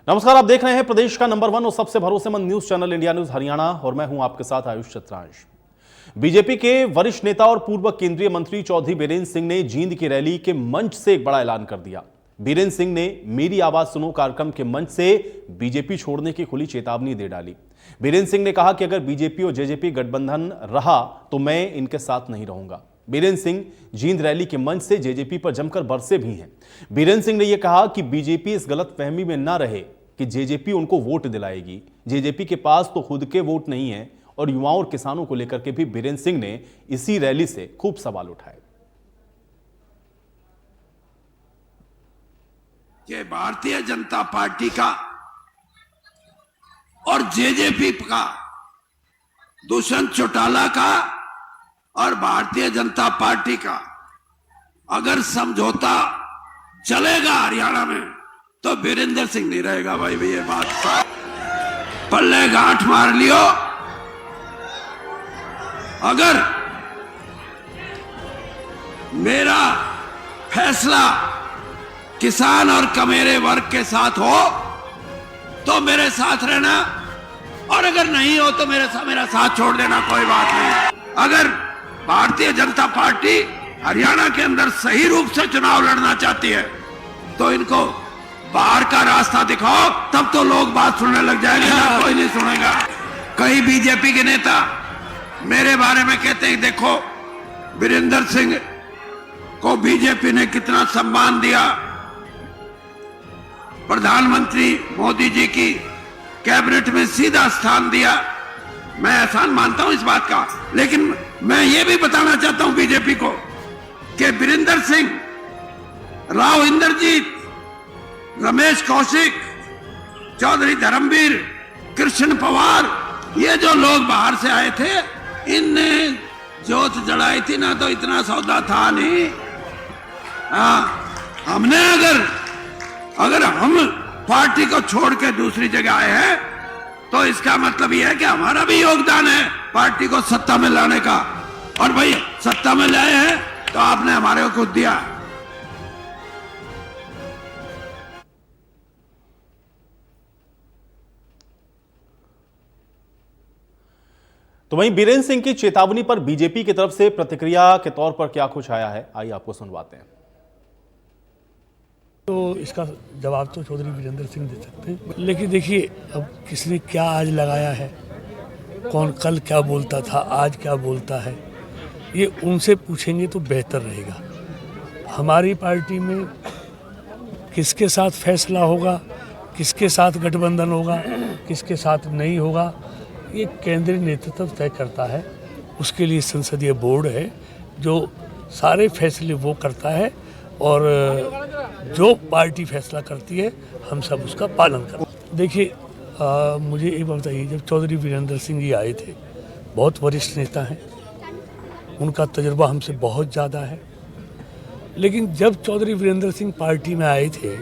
नमस्कार, आप देख रहे हैं प्रदेश का नंबर 1 और सबसे भरोसेमंद news channel India news Haryana और मैं हूं आपके साथ आयुष छत्रांश। बीजेपी के वरिष्ठ नेता और पूर्व केंद्रीय मंत्री चौधरी बीरेंद्र सिंह ने जींद की रैली के मंच से एक बड़ा ऐलान कर दिया। बीरेंद्र सिंह ने मेरी आवाज सुनो कार्यक्रम के मंच से बीजेपी छोड़ने की खुली चेतावनी दे डाली। बीरेंद्र सिंह ने कहा कि अगर बीजेपी और जेजेपी गठबंधन रहा तो मैं इनके साथ नहीं रहूंगा। बीरेंद्र सिंह जींद रैली के मंच से जेजेपी पर जमकर बरसे भी हैं। बीरेंद्र सिंह ने यह कहा कि बीजेपी इस गलतफहमी में ना रहे कि जेजेपी उनको वोट दिलाएगी। जेजेपी के पास तो खुद के वोट नहीं है और युवाओं और किसानों को लेकर के भी बीरेंद्र सिंह ने इसी रैली से खूब सवाल उठाए। कि भारतीय जनता पार्टी का और जेजेपी का, दुष्यंत चौटाला का और भारतीय जनता पार्टी का अगर समझौता चलेगा हरियाणा में तो बीरेंद्र सिंह नहीं रहेगा। भाई ये बात साफ, पल्ले गांठ मार लियो। अगर मेरा फैसला किसान और कमेरे वर्ग के साथ हो तो मेरे साथ रहना, और अगर नहीं हो तो मेरा साथ छोड़ देना, कोई बात नहीं। अगर भारतीय जनता पार्टी हरियाणा के अंदर सही रूप से चुनाव लड़ना चाहती है तो इनको बाहर का रास्ता दिखाओ, तब तो लोग बात सुनने लग जाएंगे, ना कोई नहीं सुनेगा। कई बीजेपी के नेता मेरे बारे में कहते हैं देखो बीरेंद्र सिंह को बीजेपी ने कितना सम्मान दिया, प्रधानमंत्री मोदी जी की कैबिनेट में सीधा स्थान दिया। मैं एहसान मानता हूं इस बात का, लेकिन मैं ये भी बताना चाहता हूं बीजेपी को कि बीरेंद्र सिंह, राव इंद्रजीत, रमेश कौशिक, चौधरी धर्मवीर, कृष्ण पवार, ये जो लोग बाहर से आए थे, इनने जोत जड़ाई थी ना, तो इतना सौदा था नहीं। हमने अगर हम पार्टी को छोड़ के दूसरी जगह आए हैं तो इसका मतलब यह है कि हमारा भी योगदान है पार्टी को सत्ता में लाने का। और भाई सत्ता में लाए हैं तो आपने हमारे को दिया। तो वहीं बीरेंद्र सिंह की चेतावनी पर बीजेपी की तरफ से प्रतिक्रिया के तौर पर क्या कुछ आया है, आइए आपको सुनवाते हैं। तो इसका जवाब तो चौधरी वीरेंद्र सिंह दे सकते हैं, लेकिन देखिए अब किसने क्या आज लगाया है, कौन कल क्या बोलता था, आज क्या बोलता है, ये उनसे पूछेंगे तो बेहतर रहेगा। हमारी पार्टी में किसके साथ फैसला होगा, किसके साथ गठबंधन होगा, किसके साथ नहीं होगा, ये केंद्रीय नेतृत्व तय करता है। उसके लिए संसदीय बोर्ड है जो सारे फैसले वो करता है, और जो पार्टी फैसला करती है हम सब उसका पालन करते हैं। देखिए मुझे एक बात बताइए, जब चौधरी वीरेंद्र सिंह जी आए थे, बहुत वरिष्ठ नेता हैं, उनका तजुर्बा हमसे बहुत ज़्यादा है, लेकिन जब चौधरी वीरेंद्र सिंह पार्टी में आए थे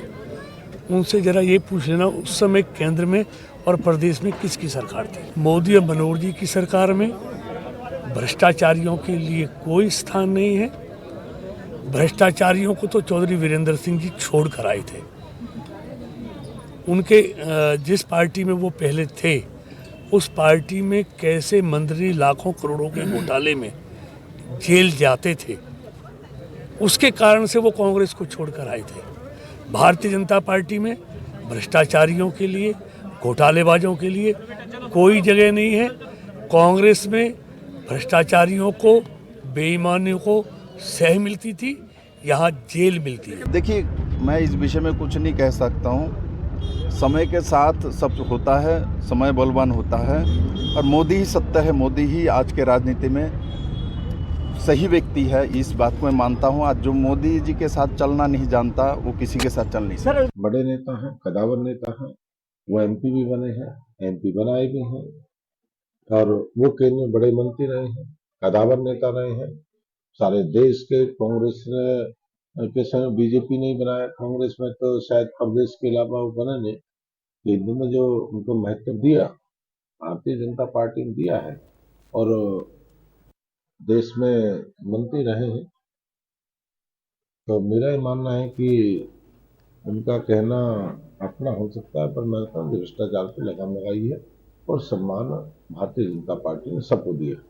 उनसे ज़रा ये पूछ लेना उस समय केंद्र में और प्रदेश में किसकी सरकार थी। मोदी और मनोहर जी की सरकार में भ्रष्टाचारियों के लिए कोई स्थान नहीं है। भ्रष्टाचारियों को तो चौधरी वीरेंद्र सिंह जी छोड़ कर आए थे। उनके जिस पार्टी में वो पहले थे उस पार्टी में कैसे मंत्री लाखों करोड़ों के घोटाले में जेल जाते थे, उसके कारण से वो कांग्रेस को छोड़कर आए थे। भारतीय जनता पार्टी में भ्रष्टाचारियों के लिए, घोटालेबाजों के लिए कोई जगह नहीं है। कांग्रेस में भ्रष्टाचारियों को, बेईमानियों को सह मिलती थी, यहाँ जेल मिलती है। देखिए, मैं इस विषय में कुछ नहीं कह सकता हूँ। समय के साथ सब होता है, समय बलवान होता है, और मोदी ही सत्य है। मोदी ही आज के राजनीति में सही व्यक्ति है, इस बात को मैं मानता हूँ। आज जो मोदी जी के साथ चलना नहीं जानता वो किसी के साथ चल नहीं सकता। बड़े नेता हैं, कदावर नेता हैं, वो एमपी भी बने हैं, एमपी बनाए भी हैं, और वो केंद्र में बड़े मंत्री रहे हैं, कदावर नेता रहे हैं। सारे देश के कांग्रेस के समय बीजेपी नहीं बनाया, कांग्रेस में तो शायद प्रदेश के अलावा वो बना नहीं। केंद्र में जो उनको महत्व दिया भारतीय जनता पार्टी ने दिया है, और देश में मंत्री रहे हैं। तो मेरा ये मानना है कि उनका कहना अपना हो सकता है, पर मैं कहता हूँ भ्रष्टाचार पे लगाम लगाई है और सम्मान भारतीय जनता पार्टी ने सबको दिया।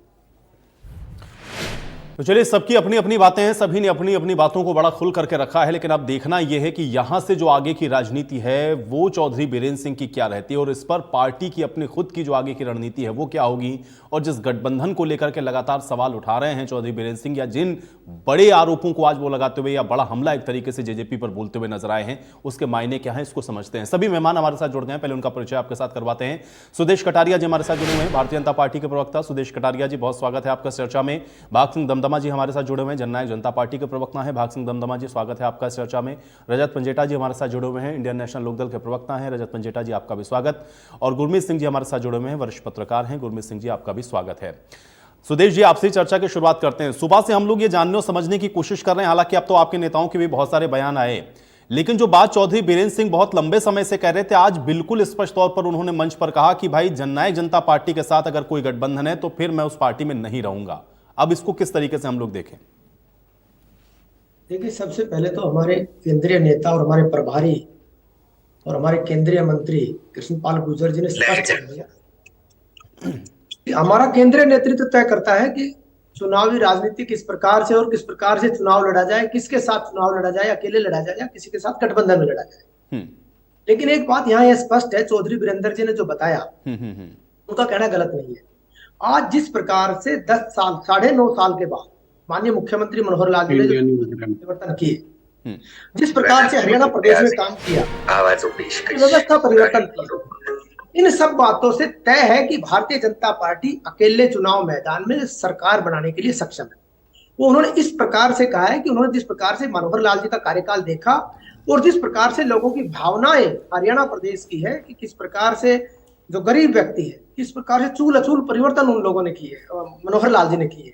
तो चलिए, सबकी अपनी अपनी बातें हैं, सभी ने अपनी अपनी बातों को बड़ा खुल करके रखा है, लेकिन अब देखना यह है कि यहां से जो आगे की राजनीति है वो चौधरी बीरेंद्र सिंह की क्या रहती है और इस पर पार्टी की अपनी खुद की जो आगे की रणनीति है वो क्या होगी। और जिस गठबंधन को लेकर के लगातार सवाल उठा रहे हैं चौधरी बीरेंद्र सिंह, या जिन बड़े आरोपों को आज वो लगाते हुए या बड़ा हमला एक तरीके से जेजेपी पर बोलते हुए नजर आए हैं, उसके मायने क्या है इसको समझते हैं। सभी मेहमान हमारे साथ जुड़ गए हैं, पहले उनका परिचय आपके साथ करवाते हैं। सुदेश कटारिया जी हमारे साथ जुड़े हुए हैं, भारतीय जनता पार्टी के प्रवक्ता। सुदेश कटारिया जी, बहुत स्वागत है आपका चर्चा में। भाग सिंह दमदमा जी हमारे साथ जुड़े हुए हैं, जननायक जनता पार्टी के प्रवक्ता हैं। भाग सिंह दमदमा जी, स्वागत है आपका चर्चा में। रजत पंजेटा जी हमारे साथ जुड़े हुए हैं, इंडियन नेशनल लोकदल के प्रवक्ता हैं। रजत पंजेटा जी, आपका भी स्वागत। और गुरमीत सिंह जी हमारे साथ जुड़े हुए हैं, वरिष्ठ पत्रकार हैं। गुरमीत सिंह जी, आपका भी स्वागत है। सुदेश जी, आपसे चर्चा की शुरुआत करते हैं। सुबह से हम लोग ये जानने और समझने की कोशिश कर रहे हैं, हालांकि अब तो आपके नेताओं के भी बहुत सारे बयान आए, लेकिन जो बात चौधरी बीरेंद्र सिंह बहुत लंबे समय से कह रहे थे, आज बिल्कुल स्पष्ट तौर पर उन्होंने मंच पर कहा कि भाई जननायक जनता पार्टी के साथ अगर कोई गठबंधन है तो फिर मैं उस पार्टी में नहीं रहूंगा। अब इसको किस तरीके से हम लोग देखें? देखिए, सबसे पहले तो हमारे केंद्रीय नेता और हमारे प्रभारी और हमारे केंद्रीय मंत्री कृष्णपाल गुर्जर जी ने स्पष्ट कर दिया कि हमारा केंद्रीय नेतृत्व तय करता है कि चुनावी राजनीति किस प्रकार से और किस प्रकार से चुनाव लड़ा जाए, किसके साथ चुनाव लड़ा जाए, अकेले लड़ा जाए या किसी के साथ गठबंधन में लड़ा जाए। लेकिन एक बात यहाँ यह स्पष्ट है, चौधरी बीरेंद्र जी ने जो बताया उनका कहना गलत नहीं है। आज जिस प्रकार से 10 साल 9.5 साल के बाद माननीय मुख्यमंत्री मनोहर लाल जी ने जो परिवर्तन किए, जिस प्रकार से हरियाणा प्रदेश में काम किया, व्यवस्था परिवर्तन किया, इन सब बातों से तय है कि भारतीय जनता पार्टी अकेले चुनाव मैदान में सरकार बनाने के लिए सक्षम है। वो उन्होंने इस प्रकार से कहा है कि उन्होंने जिस प्रकार से मनोहर लाल जी का कार्यकाल देखा और जिस प्रकार से लोगों की भावनाएं हरियाणा प्रदेश की है कि किस प्रकार से जो गरीब व्यक्ति है, किस प्रकार से चूल अचूल परिवर्तन उन लोगों ने किए, मनोहर लाल जी ने किए,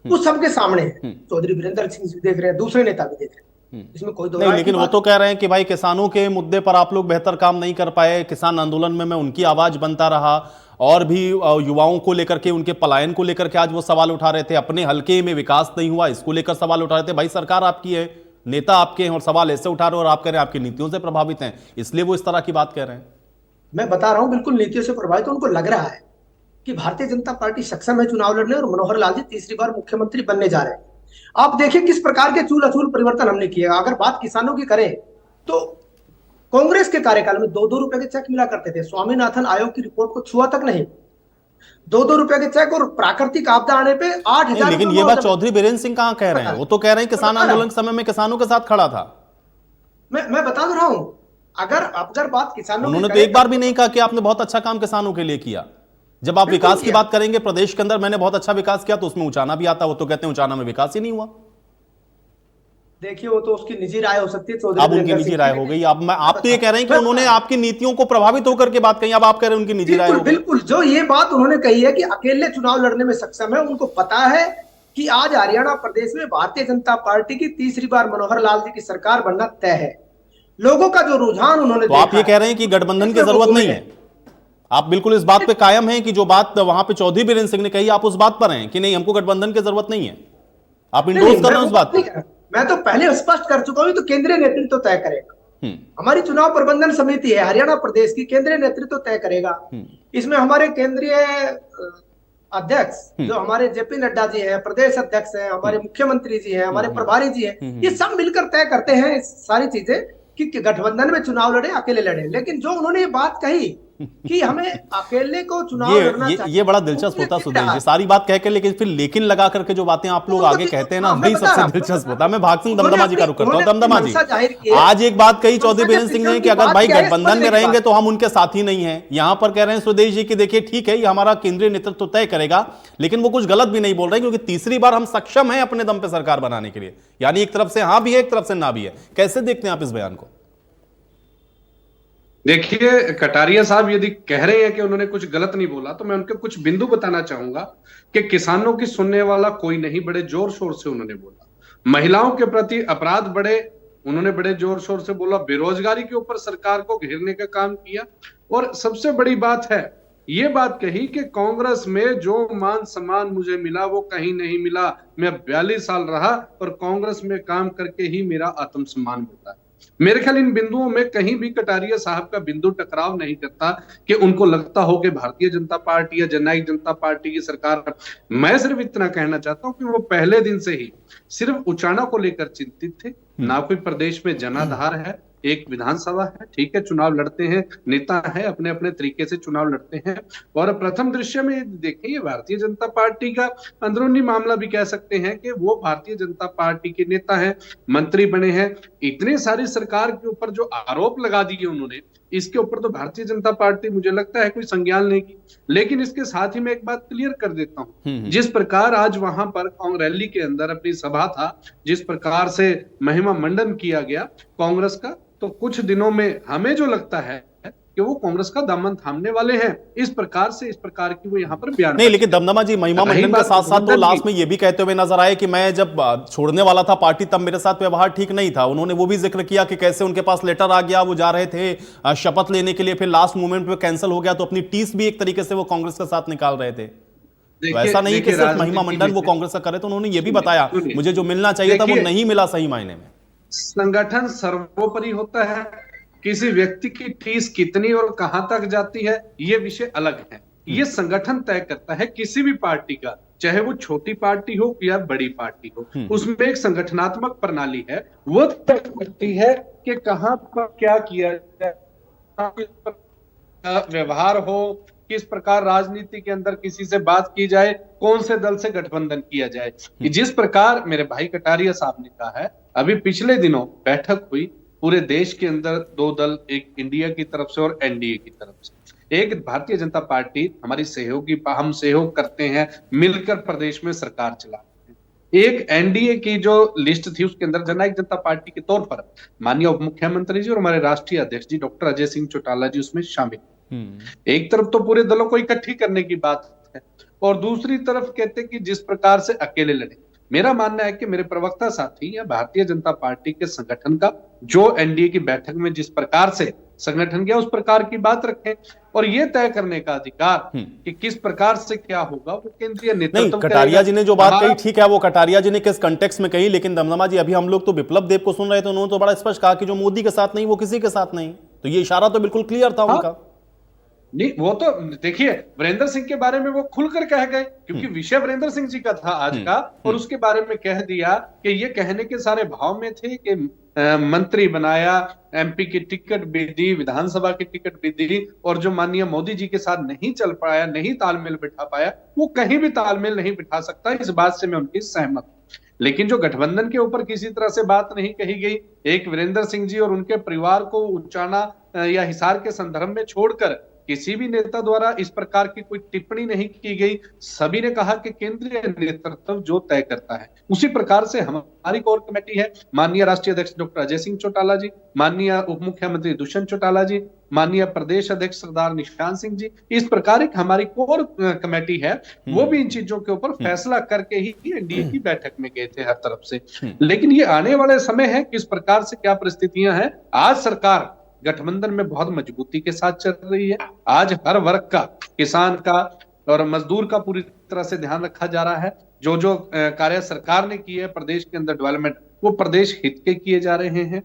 वो सबके सामने है। चौधरी बीरेंद्र सिंह जी देख रहे हैं, दूसरे नेता भी देख रहे हैं, इसमें कोई दो नहीं, लेकिन वो तो कह रहे हैं कि भाई किसानों के मुद्दे पर आप लोग बेहतर काम नहीं कर पाए, किसान आंदोलन में मैं उनकी आवाज बनता रहा, और भी युवाओं को लेकर के, उनके पलायन को लेकर के आज वो सवाल उठा रहे थे, अपने हल्के में विकास नहीं हुआ इसको लेकर सवाल उठा रहे थे। भाई सरकार आपकी है, नेता आपके हैं और सवाल ऐसे उठा रहे हो और आप कह रहे हैं आपकी नीतियों से प्रभावित हैं, इसलिए वो इस तरह की बात कह रहे हैं। मैं बता रहा हूं, बिल्कुल नीतियों से प्रभावित। उनको लग रहा है कि भारतीय जनता पार्टी सक्षम है चुनाव लड़ने और मनोहर लाल जी तीसरी बार मुख्यमंत्री बनने जा रहे हैं। आप देखिए किस प्रकार के चूल अचूल परिवर्तन हमने किए। अगर बात किसानों की करें तो कांग्रेस के कार्यकाल में 2-2 रुपए के चेक मिला करते थे, स्वामीनाथन आयोग की रिपोर्ट को छुआ तक नहीं, 2-2 रुपए के चेक, और प्राकृतिक आपदा आने पे 8,000। लेकिन ये बात चौधरी बीरेंद्र सिंह कहां कह रहे हैं? वो तो कह रहे हैं किसान आंदोलन के समय में किसानों के साथ खड़ा था। मैं बता रहा हूं, अगर बात किसानों, उन्होंने तो एक बार भी नहीं कहा कि आपने बहुत अच्छा काम किसानों के लिए किया। जब आप विकास की बात करेंगे, प्रदेश के अंदर मैंने बहुत अच्छा विकास किया, तो उसमें उचाना भी आता, वो तो कहते हैं उचाना में विकास ही नहीं हुआ। देखिए, वो तो उसकी निजी राय हो सकती है। अब उनकी निजी राय हो गई। अब आप तो ये कह रहे हैं कि उन्होंने आपकी नीतियों को प्रभावित होकर के बात कही, अब आप कह रहे हैं उनकी निजी राय हो गई। बिल्कुल, जो ये बात उन्होंने कही है कि अकेले चुनाव लड़ने में सक्षम है, उनको पता है कि आज हरियाणा प्रदेश में भारतीय जनता पार्टी की तीसरी बार मनोहर लाल जी की सरकार बनना तय है। लोगों का जो रुझान उन्होंने, तो आप ये कह रहे हैं कि गठबंधन की जरूरत नहीं है? आप बिल्कुल इस बात पे कायम हैं कि जो बात वहां पे चौधरी बीरेंद्र सिंह ने कही, आप उस बात पर हैं कि नहीं हमको गठबंधन की जरूरत नहीं है? आप इंडोर्स कर रहे हैं उस बात पर? मैं तो पहले स्पष्ट कर चुका हूं, तो केंद्रीय नेतृत्व तय करेगा। हमारी चुनाव प्रबंधन समिति है हरियाणा प्रदेश की, केंद्रीय नेतृत्व तय करेगा। इसमें हमारे केंद्रीय अध्यक्ष जो हमारे जेपी नड्डा जी हैं, प्रदेश अध्यक्ष हैं, हमारे मुख्यमंत्री जी हैं, हमारे प्रभारी जी हैं, ये सब मिलकर तय करते हैं सारी चीजें कि गठबंधन में चुनाव लड़े, अकेले लड़े। लेकिन जो उन्होंने ये बात कही कि हमें अकेले को चुनाव लड़ना चाहिए, ये बड़ा दिलचस्प होता सुदेश जी, सारी बात कह के लेकिन फिर लेकिन लगा करके जो बातें आप लोग आगे कहते हैं ना, वही सबसे दिलचस्प होता है। मैं भाग सिंह दमदमा जी का रुख करता हूँ। दमदमा जी, आज एक बात कही चौधरी बीरेंद्र सिंह ने कि अगर भाई गठबंधन में रहेंगे तो हम उनके साथी नहीं है। यहां पर कह रहे हैं सुदेश जी की देखिए ठीक है, ये हमारा केंद्रीय नेतृत्व तय करेगा, लेकिन वो कुछ गलत भी नहीं बोल रहे क्योंकि तीसरी बार हम सक्षम है अपने दम पे सरकार बनाने के लिए। यानी एक तरफ से हाँ भी है, एक तरफ से ना भी है। कैसे देखते हैं आप इस बयान को? देखिए, कटारिया साहब यदि कह रहे हैं कि उन्होंने कुछ गलत नहीं बोला, तो मैं उनके कुछ बिंदु बताना चाहूंगा कि किसानों की सुनने वाला कोई नहीं, बड़े जोर शोर से उन्होंने बोला। महिलाओं के प्रति अपराध बढ़े, उन्होंने बड़े जोर शोर से बोला। बेरोजगारी के ऊपर सरकार को घेरने का काम किया। और सबसे बड़ी बात है, ये बात कही कि कांग्रेस में जो मान सम्मान मुझे मिला वो कहीं नहीं मिला। मैं 42 साल रहा और कांग्रेस में काम करके ही मेरा आत्मसम्मान मिलता है। मेरे ख्याल इन बिंदुओं में कहीं भी कटारिया साहब का बिंदु टकराव नहीं करता कि उनको लगता हो कि भारतीय जनता पार्टी या जननायक जनता पार्टी की सरकार। मैं सिर्फ इतना कहना चाहता हूं कि वो पहले दिन से ही सिर्फ उचाना को लेकर चिंतित थे। ना कोई प्रदेश में जनाधार है, एक विधानसभा है, ठीक है, चुनाव लड़ते हैं, नेता है, अपने अपने तरीके से चुनाव लड़ते हैं। और प्रथम दृश्य में देखिए, ये भारतीय जनता पार्टी का अंदरूनी मामला भी कह सकते हैं कि वो भारतीय जनता पार्टी के नेता हैं, मंत्री बने हैं। इतने सारी सरकार के ऊपर जो आरोप लगा दिए उन्होंने, इसके ऊपर तो भारतीय जनता पार्टी मुझे लगता है कोई संज्ञान लेगी। लेकिन इसके साथ ही मैं एक बात क्लियर कर देता हूं, जिस प्रकार आज वहां पर रैली के अंदर अपनी सभा था, जिस प्रकार से महिमा मंडन किया गया कांग्रेस का, तो कुछ दिनों में हमें जो लगता है कि वो कांग्रेस का दामन थामने वाले हैं। इस प्रकार की वो यहाँ पर बयान नहीं, लेकिन दमदमा जी महिमा मंडन के साथ साथ तो लास्ट में ये भी कहते हुए नजर आए कि मैं जब छोड़ने वाला था पार्टी तब मेरे साथ व्यवहार ठीक नहीं था। उन्होंने वो भी जिक्र किया कि कैसे उनके पास लेटर आ गया, वो जा रहे थे शपथ लेने के लिए, फिर लास्ट मोमेंट पे कैंसिल हो गया, तो अपनी टीस भी एक तरीके से वो कांग्रेस के साथ निकाल रहे थे। तो ऐसा नहीं कि सिर्फ महिमा मंडन वो कांग्रेस का करे, तो उन्होंने ये भी बताया मुझे जो मिलना चाहिए था वो नहीं मिला सही मायने में। संगठन सर्वोपरि होता है, किसी व्यक्ति की ठेस कितनी और कहां तक जाती है ये विषय अलग है। ये संगठन तय करता है किसी भी पार्टी का, चाहे वो छोटी पार्टी हो या बड़ी पार्टी हो, उसमें एक संगठनात्मक प्रणाली है, वो तय करती है कि कहां पर क्या किया जाए, व्यवहार हो, किस प्रकार राजनीति के अंदर किसी से बात की जाए, कौन से दल से गठबंधन किया जाए। जिस प्रकार मेरे भाई कटारिया साहब ने कहा है, अभी पिछले दिनों बैठक हुई पूरे देश के अंदर, दो दल, एक इंडिया की तरफ से और एनडीए की तरफ से। एक भारतीय जनता पार्टी हमारी सहयोगी, हम सहयोग करते हैं, मिलकर प्रदेश में सरकार चलाते हैं। एक एनडीए की जो लिस्ट थी उसके अंदर जननायक जनता पार्टी के तौर पर माननीय उप मुख्यमंत्री जी और हमारे राष्ट्रीय अध्यक्ष जी डॉक्टर अजय सिंह चौटाला जी उसमें शामिल। एक तरफ तो पूरे दलों को इकट्ठी करने की बात है और दूसरी तरफ कहते कि जिस प्रकार से अकेले लड़े। मेरा मानना है कि मेरे प्रवक्ता साथी या भारतीय जनता पार्टी के संगठन का जो एनडीए की बैठक में जिस प्रकार से संगठन किया, उस प्रकार की बात रखें और ये तय करने का अधिकार कि किस प्रकार से क्या होगा वो केंद्रीय नेतृत्व। नहीं, कटारिया जी ने जो बात कही ठीक है, वो कटारिया जी ने किस कंटेक्स्ट में कही, लेकिन दमदमा जी अभी हम लोग तो विप्लव देव को सुन रहे थे, उन्होंने तो बड़ा स्पष्ट कहा कि जो मोदी के साथ नहीं वो किसी के साथ नहीं। तो ये इशारा तो बिल्कुल क्लियर था उनका। नहीं, वो तो देखिए वीरेंद्र सिंह के बारे में वो खुलकर कह गए, क्योंकि विषय वीरेंद्र सिंह जी का था आज का, और उसके बारे में कह दिया कि ये कहने के सारे भाव में थे कि मंत्री बनाया, एमपी की टिकट भी दी, विधानसभा की टिकट भी दी, और जो माननीय मोदी जी के साथ नहीं चल पाया, नहीं तालमेल बिठा पाया, वो कहीं भी तालमेल नहीं बिठा सकता। इस बात से मैं उनकी सहमत हूं। लेकिन जो गठबंधन के ऊपर किसी तरह से बात नहीं कही गई, एक वीरेंद्र सिंह जी और उनके परिवार को उचाना या हिसार के संदर्भ में छोड़कर किसी भी नेता द्वारा इस प्रकार की कोई टिप्पणी नहीं की गई। सभी ने कहा कि केंद्रीय नेतृत्व जो तय करता है। उसी प्रकार से हमारी कोर कमेटी है, माननीय राष्ट्रीय अध्यक्ष डॉक्टर अजय सिंह चौटाला जी, माननीय उप मुख्यमंत्री दुष्यंत चौटाला जी, माननीय प्रदेश अध्यक्ष सरदार निशांत सिंह जी, इस प्रकार एक हमारी कोर कमेटी है, वो भी इन चीजों के ऊपर फैसला करके ही एनडीए की बैठक में गए थे हर तरफ से। लेकिन ये आने वाले समय है किस प्रकार से क्या परिस्थितियां हैं। आज सरकार गठबंधन में बहुत मजबूती के साथ चल रही है। आज हर वर्ग का, किसान का और मजदूर का पूरी तरह से ध्यान रखा जा रहा है। जो जो कार्य सरकार ने किए प्रदेश के अंदर डेवलपमेंट, वो प्रदेश हित के किए जा रहे हैं।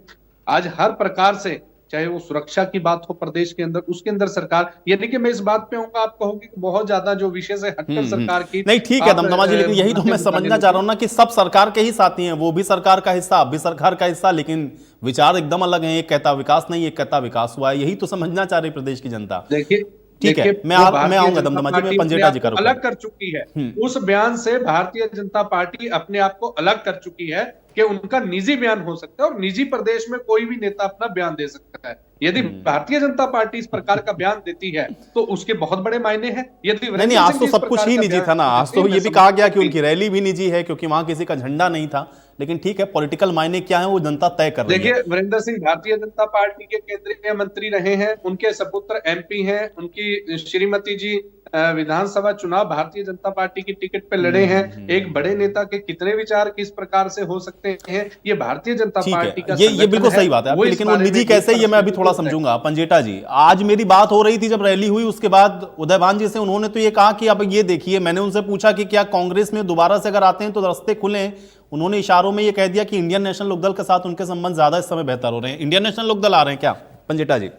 आज हर प्रकार से, चाहे वो सुरक्षा की बात हो प्रदेश के अंदर, उसके अंदर सरकार, यानी कि मैं इस बात पे आऊंगा, आप कहोगे कि बहुत ज्यादा जो विषय से हटकर सरकार की। नहीं, ठीक है दमदमा जी, लेकिन यही तो मैं समझना चाह रहा हूं ना कि सब सरकार के ही साथी हैं, वो भी सरकार का हिस्सा, आप भी सरकार का हिस्सा, लेकिन विचार एकदम अलग हैं। एक कहता विकास नहीं, एक कहता विकास हुआ है। यही तो समझना चाह रही प्रदेश की जनता। देखिए, ठीक है, मैं आऊंगा दमदमा जी, मैं पंजेटा जी करूंगा। अलग कर चुकी है उस बयान से, भारतीय जनता पार्टी अपने आप को अलग कर चुकी है कि उनका निजी बयान हो सकता है और निजी प्रदेश में कोई भी नेता अपना बयान दे सकता है। यदि भारतीय जनता पार्टी इस प्रकार का बयान देती है तो उसके बहुत बड़े मायने हैं। यदि नहीं, आज तो सब कुछ ही निजी था ना, आज तो ये भी कहा गया कि उनकी रैली भी निजी है क्योंकि वहां किसी का झंडा नहीं था। लेकिन ठीक है, पॉलिटिकल मायने क्या है वो जनता तय कर रही है। देखिए, वीरेंद्र सिंह भारतीय जनता पार्टी के केंद्रीय मंत्री रहे हैं, उनके सपुत्र एमपी हैं, उनकी श्रीमती जी विधानसभा चुनाव भारतीय जनता पार्टी की टिकट पे लड़े हैं। एक बड़े नेता के कितने विचार किस प्रकार से हो सकते हैं, ये भारतीय जनता पार्टी का ये बिल्कुल सही बात है आपकी, लेकिन वो निजी कैसे, ये मैं अभी थोड़ा समझूंगा। पंजेटा जी, आज मेरी बात हो रही थी जब रैली हुई उसके बाद उदयभान जी से, उन्होंने तो ये कहा कि अब ये देखिए, मैंने उनसे पूछा कि क्या कांग्रेस में दोबारा से अगर आते हैं तो रास्ते खुले, उन्होंने इशारों में ये कह दिया कि इंडियन नेशनल लोकदल के साथ उनके संबंध ज्यादा इस समय बेहतर हो रहे हैं। इंडियन नेशनल लोकदल आ रहे हैं क्या पंजेटा जी?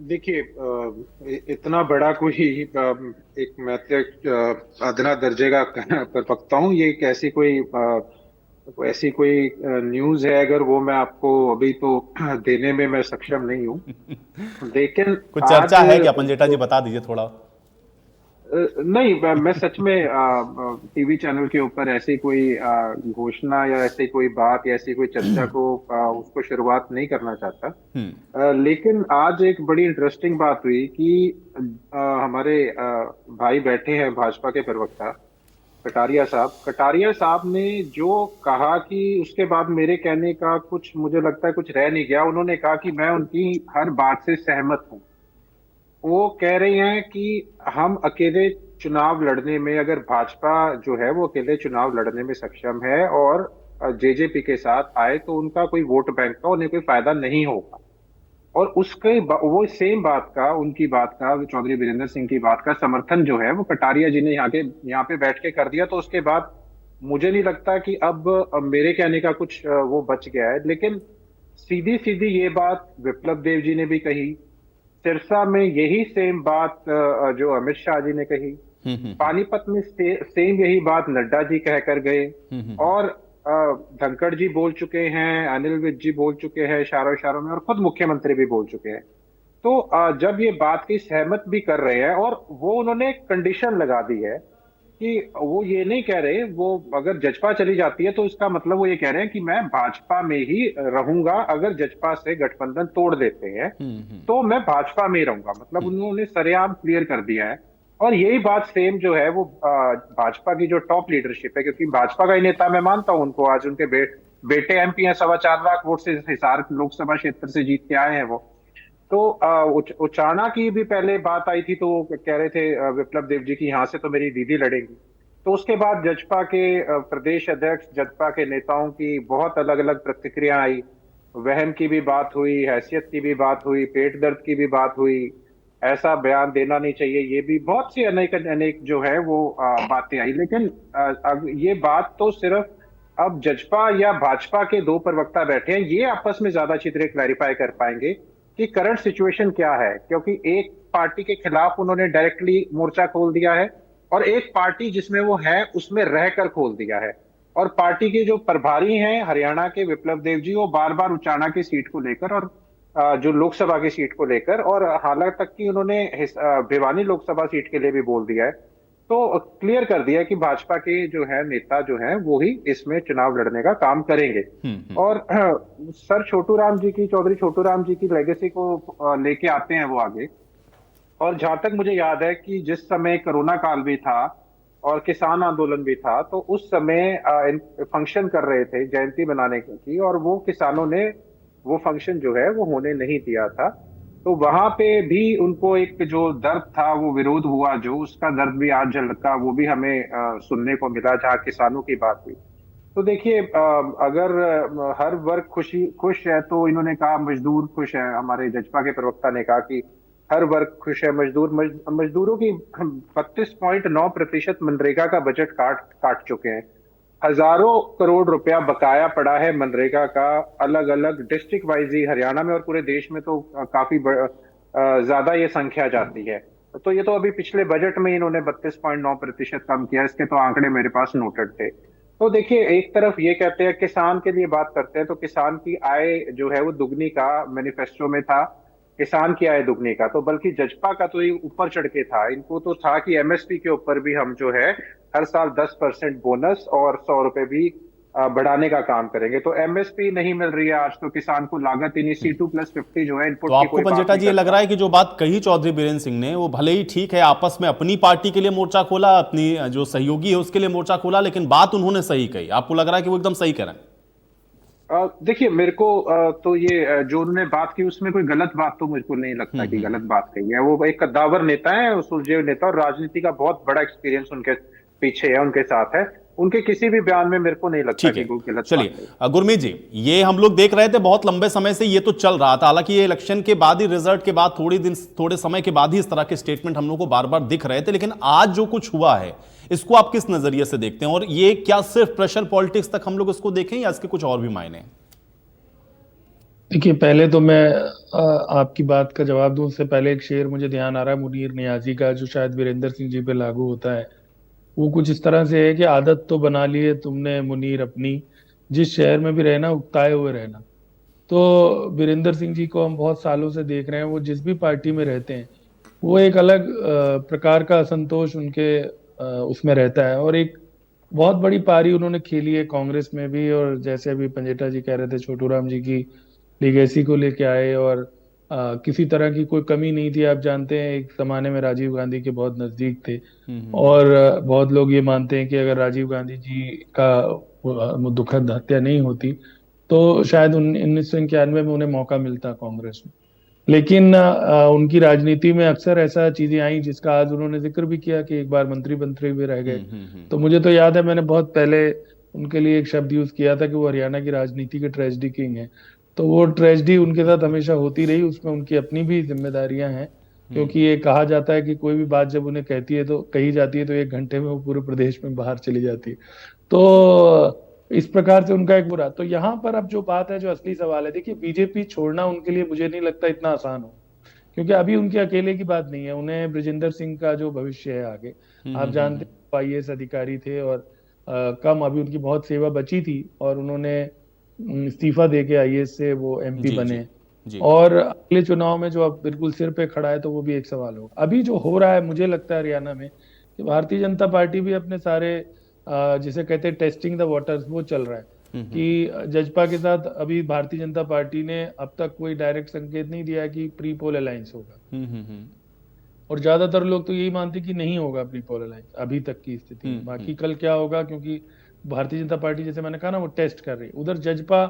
देखिए, इतना बड़ा कोई एक मैं अदना दर्जे का प्रवक्ता हूँ, ये एक ऐसी कोई न्यूज है अगर वो मैं आपको अभी तो देने में मैं सक्षम नहीं हूँ। लेकिन कुछ चर्चा है क्या पंजेटा जी, बता दीजिए थोड़ा। नहीं, मैं सच में टीवी चैनल के ऊपर ऐसी कोई घोषणा या ऐसी कोई बात या ऐसी कोई चर्चा को उसको शुरुआत नहीं करना चाहता। लेकिन आज एक बड़ी इंटरेस्टिंग बात हुई कि हमारे भाई बैठे हैं भाजपा के प्रवक्ता कटारिया साहब ने जो कहा कि उसके बाद मेरे कहने का कुछ मुझे लगता है कुछ रह नहीं गया। उन्होंने कहा कि मैं उनकी हर बात से सहमत हूँ। वो कह रहे हैं कि हम अकेले चुनाव लड़ने में, अगर भाजपा जो है वो अकेले चुनाव लड़ने में सक्षम है और जेजेपी के साथ आए तो उनका कोई वोट बैंक का उन्हें कोई फायदा नहीं होगा। और उसके वो सेम बात का, उनकी बात का, चौधरी वीरेंद्र सिंह की बात का समर्थन जो है वो कटारिया जी ने यहाँ पे बैठ के कर दिया। तो उसके बाद मुझे नहीं लगता कि अब मेरे कहने का कुछ वो बच गया है। लेकिन सीधी सीधी ये बात विप्लव देव जी ने भी कही, सिरसा में यही सेम बात जो अमित शाह जी ने कही, पानीपत में सेम यही बात नड्डा जी कह कर गए, और धनखड़ जी बोल चुके हैं, अनिल विज जी बोल चुके हैं इशारों में, और खुद मुख्यमंत्री भी बोल चुके हैं। तो जब ये बात की सहमत भी कर रहे हैं और वो उन्होंने कंडीशन लगा दी है कि वो ये नहीं कह रहे, वो अगर जजपा चली जाती है तो इसका मतलब वो ये कह रहे हैं कि मैं भाजपा में ही रहूंगा, अगर जजपा से गठबंधन तोड़ देते हैं तो मैं भाजपा में ही रहूंगा। मतलब उन्होंने सरेआम क्लियर कर दिया है। और यही बात सेम जो है वो भाजपा की जो टॉप लीडरशिप है, क्योंकि भाजपा का ही नेता मैं मानता हूं उनको, आज उनके बेटे एमपी हैं, 4.25 लाख वोट से हिसार लोकसभा क्षेत्र से जीत के आए हैं वो। तो उचाना की भी पहले बात आई थी तो कह रहे थे विप्लव देव जी की यहाँ से तो मेरी दीदी लड़ेंगी। तो उसके बाद जजपा के प्रदेश अध्यक्ष, जजपा के नेताओं की बहुत अलग अलग प्रतिक्रिया आई। वहम की भी बात हुई, हैसियत की भी बात हुई, पेट दर्द की भी बात हुई, ऐसा बयान देना नहीं चाहिए, ये भी बहुत सी अनेक जो है वो बातें आई। लेकिन अब ये बात तो सिर्फ अब जजपा या भाजपा के दो प्रवक्ता बैठे हैं, ये आपस में ज्यादा अच्छी तरह क्लैरिफाई कर पाएंगे कि करंट सिचुएशन क्या है। क्योंकि एक पार्टी के खिलाफ उन्होंने डायरेक्टली मोर्चा खोल दिया है और एक पार्टी जिसमें वो है उसमें रहकर खोल दिया है। और पार्टी के जो प्रभारी हैं हरियाणा के विप्लव देव जी, वो बार बार उचाना की सीट को लेकर और जो लोकसभा की सीट को लेकर, और हालांकि तक कि उन्होंने भिवानी लोकसभा सीट के लिए भी बोल दिया है, तो क्लियर कर दिया कि भाजपा के जो है नेता जो हैं वो ही इसमें चुनाव लड़ने का काम करेंगे। और सर चौधरी छोटू राम जी की लेगेसी को लेके आते हैं वो आगे। और जहां तक मुझे याद है कि जिस समय कोरोना काल भी था और किसान आंदोलन भी था, तो उस समय फंक्शन कर रहे थे जयंती बनाने की, और वो किसानों ने वो फंक्शन जो है वो होने नहीं दिया था। तो वहां पे भी उनको एक जो दर्द था, वो विरोध हुआ जो, उसका दर्द भी आज झलका, वो भी हमें सुनने को मिला जहाँ किसानों की बात हुई। तो देखिए, अगर हर वर्ग खुश है तो इन्होंने कहा मजदूर खुश है, हमारे जजपा के प्रवक्ता ने कहा कि हर वर्ग खुश है, मजदूरों की 32.9% मनरेगा का बजट काट चुके हैं। हजारों करोड़ रुपया बकाया पड़ा है मनरेगा का, अलग अलग डिस्ट्रिक्ट वाइज ही हरियाणा में और पूरे देश में तो काफी ज्यादा ये संख्या जाती है। तो ये तो अभी पिछले बजट में इन्होंने 32.9% कम किया, इसके तो आंकड़े मेरे पास नोटेड थे। तो देखिए, एक तरफ ये कहते हैं किसान के लिए बात करते हैं, तो किसान की आय जो है वो दुगनी का मैनिफेस्टो में था, किसान की आय दुगनी का। तो बल्कि जजपा का तो ये ऊपर चढ़ के था, इनको तो था कि एमएसपी के ऊपर भी हम जो है हर साल 10% बोनस और 100 रुपए भी बढ़ाने का काम करेंगे। तो एमएसपी नहीं मिल रही है आज, तो किसान को लागत ही नहीं, C2+50 जो है इनपुट। तो आपको पंजेटा जी ये लग रहा है कि जो बात कही चौधरी बीरेंद्र सिंह ने वो भले ही ठीक है, आपस में अपनी पार्टी के लिए मोर्चा खोला, अपनी जो सहयोगी है उसके लिए मोर्चा खोला, लेकिन बात उन्होंने सही कही। आपको लग रहा है कि वो एकदम सही कह रहे हैं? देखिए, मेरे को तो ये जो उन्होंने बात की उसमें कोई गलत बात तो मुझको नहीं लगता कि गलत बात कही है। वो एक कद्दावर नेता है, सुलझे नेता, और राजनीति का बहुत बड़ा एक्सपीरियंस उनके पीछे है, उनके साथ है। उनके किसी भी बयान में मेरे को नहीं लगता ठीक कि है, कोई गलत चलिए बात है। गुरमीत जी, ये हम लोग देख रहे थे बहुत लंबे समय से ये तो चल रहा था, हालांकि ये इलेक्शन के बाद ही, रिजल्ट के बाद थोड़े समय के बाद ही इस तरह के स्टेटमेंट हम लोग को बार बार दिख रहे थे, लेकिन आज जो कुछ हुआ है इसको आप किस नजरिए से देखते हैं, और ये क्या सिर्फ प्रेशर पॉलिटिक्स तक हम लोग इसको देखें या इसके कुछ और भी मायने हैं? देखिए, पहले तो मैं आपकी बात का जवाब दूं उससे पहले एक शेर मुझे ध्यान आ रहा है मुनीर नियाजी का, जो शायद वीरेंद्र सिंह जी पे लागू होता है। वो कुछ इस तरह से है कि आदत तो बना ली है तुमने मुनीर अपनी, जिस शहर में भी रहना उकताए हुए रहना। तो वीरेंद्र सिंह जी को हम बहुत सालों से देख रहे हैं, वो जिस भी पार्टी में रहते हैं वो एक अलग प्रकार का असंतोष उनके उसमें रहता है, और एक बहुत बड़ी पारी उन्होंने खेली है कांग्रेस में भी। और जैसे अभी पंजेटा जी कह रहे थे, छोटू राम जी की लीगेसी को लेके आए, और किसी तरह की कोई कमी नहीं थी। आप जानते हैं एक जमाने में राजीव गांधी के बहुत नजदीक थे, और बहुत लोग ये मानते हैं कि अगर राजीव गांधी जी का दुखद हत्या नहीं होती तो शायद 1991 में उन्हें मौका मिलता कांग्रेस में। लेकिन उनकी राजनीति में अक्सर ऐसा चीजें आई जिसका आज उन्होंने जिक्र भी किया कि एक बार मंत्री भी रह गए। तो मुझे तो याद है मैंने बहुत पहले उनके लिए एक शब्द यूज किया था कि वो हरियाणा की राजनीति के ट्रेजेडी किंग हैं। तो वो ट्रेजेडी उनके साथ हमेशा होती रही, उसमें उनकी अपनी भी जिम्मेदारियां हैं, क्योंकि ये कहा जाता है कि कोई भी बात जब उन्हें कही जाती है तो 1 घंटे में वो पूरे प्रदेश में बाहर चली जाती है। तो इस प्रकार से उनका एक बुरा, तो यहाँ पर अब जो बात है, जो असली सवाल है, देखिए बीजेपी छोड़ना उनके लिए मुझे नहीं लगता इतना आसान हो, क्योंकि अभी उनके अकेले की बात नहीं है, उन्हें ब्रजेंद्र सिंह का जो भविष्य है आगे, आप जानते हैं IAS अधिकारी थे, और कम अभी उनकी बहुत सेवा बची थी, और उन्होंने इस्तीफा दे के IAS से वो MP बने। और अगले चुनाव में जो अब बिल्कुल सिर पे खड़ा है, तो वो भी एक सवाल होगा। अभी जो हो रहा है मुझे लगता है हरियाणा में कि भारतीय जनता पार्टी भी अपने सारे जिसे कहते हैं टेस्टिंग द वाटर्स, वो चल रहा है कि जजपा के साथ अभी भारतीय जनता पार्टी ने अब तक कोई डायरेक्ट संकेत नहीं दिया है कि प्री पोल अलायंस होगा, और ज्यादातर लोग तो यही मानते कि नहीं होगा प्री पोल अलायंस अभी तक की स्थिति में। बाकी कल क्या होगा, क्योंकि भारतीय जनता पार्टी जैसे मैंने कहा ना वो टेस्ट कर रही है। उधर जजपा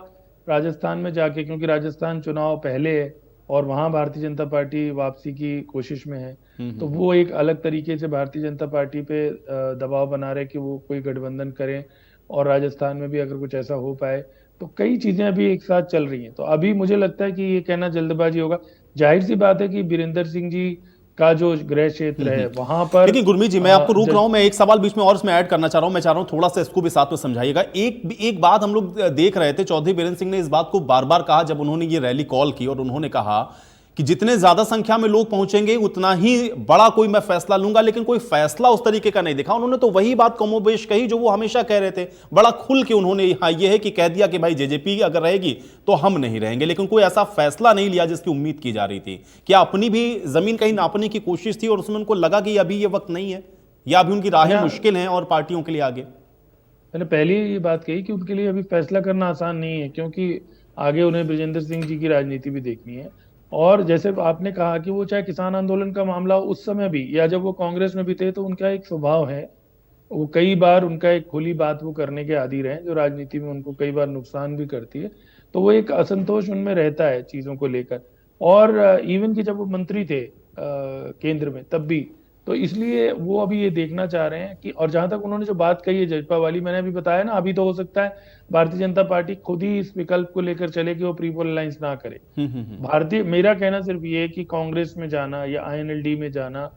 राजस्थान में जाके, क्योंकि राजस्थान चुनाव पहले है और वहां भारतीय जनता पार्टी वापसी की कोशिश में है, तो वो एक अलग तरीके से भारतीय जनता पार्टी पे दबाव बना रहे कि वो कोई गठबंधन करें, और राजस्थान में भी अगर कुछ ऐसा हो पाए, तो कई चीजें अभी एक साथ चल रही हैं। तो अभी मुझे लगता है कि ये कहना जल्दबाजी होगा। जाहिर सी बात है कि बीरेंद्र सिंह जी का जो गृह क्षेत्र है वहां पर, लेकिन गुरमीत जी मैं आपको रोक रहा हूं, मैं एक सवाल बीच में और इसमें ऐड करना चाह रहा हूं, मैं चाह रहा हूं थोड़ा सा इसको भी साथ में समझाइएगा। एक बात हम लोग देख रहे थे, चौधरी बीरेंद्र सिंह ने इस बात को बार बार कहा जब उन्होंने ये रैली कॉल की, और उन्होंने कहा कि जितने ज्यादा संख्या में लोग पहुंचेंगे उतना ही बड़ा कोई मैं फैसला लूंगा, लेकिन कोई फैसला उस तरीके का नहीं दिखा। उन्होंने तो वही बात कमोबेश कही जो वो हमेशा कह रहे थे, बड़ा खुल के उन्होंने यहां ये है कि कह दिया कि भाई जेजेपी अगर रहेगी तो हम नहीं रहेंगे, लेकिन कोई ऐसा फैसला नहीं लिया जिसकी उम्मीद की जा रही थी। क्या अपनी भी जमीन कहीं नापने की कोशिश थी और उसमें उनको लगा कि अभी ये वक्त नहीं है, या अभी उनकी राहें मुश्किल हैं और पार्टियों के लिए आगे? मैंने पहले ये बात कही कि उनके लिए अभी फैसला करना आसान नहीं है, क्योंकि आगे उन्हें ब्रजेंद्र सिंह जी की राजनीति भी देखनी है। और जैसे आपने कहा कि वो चाहे किसान आंदोलन का मामला उस समय भी, या जब वो कांग्रेस में भी थे, तो उनका एक स्वभाव है, वो कई बार उनका एक खुली बात वो करने के आदी रहे, जो राजनीति में उनको कई बार नुकसान भी करती है। तो वो एक असंतोष उनमें रहता है चीजों को लेकर। और इवन कि जब वो मंत्री थे केंद्र में तब भी, तो इसलिए वो अभी ये देखना चाह रहे हैं कि, और जहां तक उन्होंने जो बात कही है जजपा वाली, मैंने अभी बताया ना, अभी तो हो सकता है भारतीय जनता पार्टी खुद ही इस विकल्प को लेकर चले कि वो प्री पोल अलायंस ना करे। मेरा कहना सिर्फ ये है कि कांग्रेस में जाना या INLD में जाना,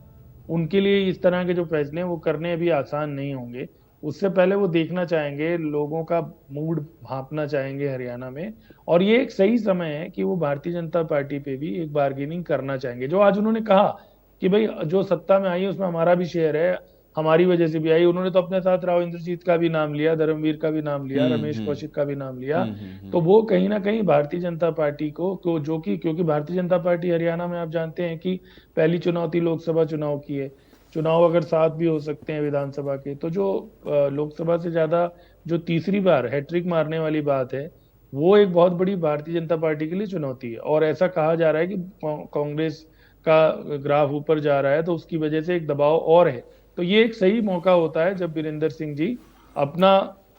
उनके लिए इस तरह के जो फैसले हैं वो करने अभी आसान नहीं होंगे। उससे पहले वो देखना चाहेंगे, लोगों का मूड भांपना चाहेंगे हरियाणा में, और ये एक सही समय है कि वो भारतीय जनता पार्टी पे भी एक बार्गेनिंग करना चाहेंगे। जो आज उन्होंने कहा कि भाई जो सत्ता में आई है उसमें हमारा भी शेयर है, हमारी वजह से भी आई। उन्होंने तो अपने साथ राव इंद्रजीत का भी नाम लिया, धर्मवीर का भी नाम लिया, रमेश कौशिक का भी नाम लिया। तो वो कहीं ना कहीं भारतीय जनता पार्टी को जो कि, क्योंकि भारतीय जनता पार्टी हरियाणा में आप जानते हैं कि पहली चुनौती लोकसभा चुनाव की है। चुनाव अगर 7 भी हो सकते हैं विधानसभा के, तो जो लोकसभा से ज्यादा जो तीसरी बार हैट्रिक मारने वाली बात है, वो एक बहुत बड़ी भारतीय जनता पार्टी के लिए चुनौती है। और ऐसा कहा जा रहा है कि कांग्रेस का ग्राफ ऊपर जा रहा है, तो उसकी वजह से एक दबाव और है। तो ये एक सही मौका होता है जब बीरेंद्र सिंह जी अपना